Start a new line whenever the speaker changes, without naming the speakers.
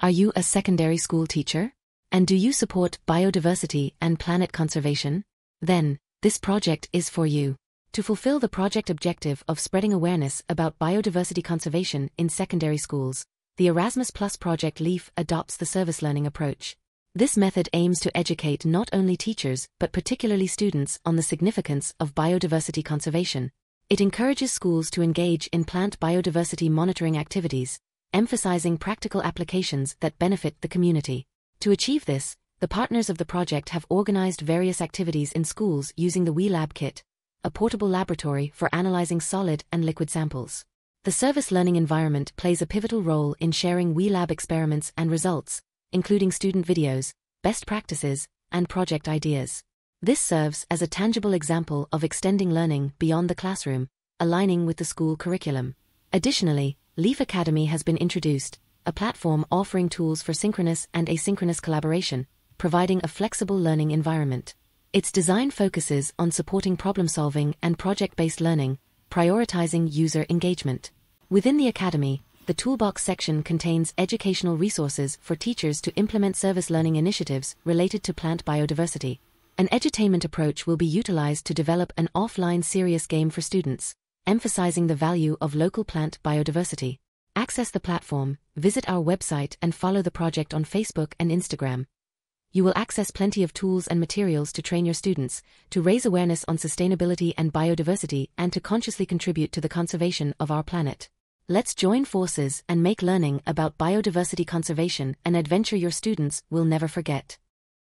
Are you a secondary school teacher? And do you support biodiversity and planet conservation? Then, this project is for you. To fulfill the project objective of spreading awareness about biodiversity conservation in secondary schools, the Erasmus Plus project LEAF adopts the service learning approach. This method aims to educate not only teachers but particularly students on the significance of biodiversity conservation. It encourages schools to engage in plant biodiversity monitoring activities, emphasizing practical applications that benefit the community. To achieve this, the partners of the project have organized various activities in schools using the WeLab kit, a portable laboratory for analyzing solid and liquid samples. The service learning environment plays a pivotal role in sharing WeLab experiments and results, including student videos, best practices, and project ideas. This serves as a tangible example of extending learning beyond the classroom, aligning with the school curriculum. Additionally, LEAF Academy has been introduced, a platform offering tools for synchronous and asynchronous collaboration, providing a flexible learning environment. Its design focuses on supporting problem-solving and project-based learning, prioritizing user engagement. Within the Academy, the Toolbox section contains educational resources for teachers to implement service learning initiatives related to plant biodiversity. An edutainment approach will be utilized to develop an offline serious game for students, emphasizing the value of local plant biodiversity. Access the platform, visit our website and follow the project on Facebook and Instagram. You will access plenty of tools and materials to train your students, to raise awareness on sustainability and biodiversity, and to consciously contribute to the conservation of our planet. Let's join forces and make learning about biodiversity conservation an adventure your students will never forget.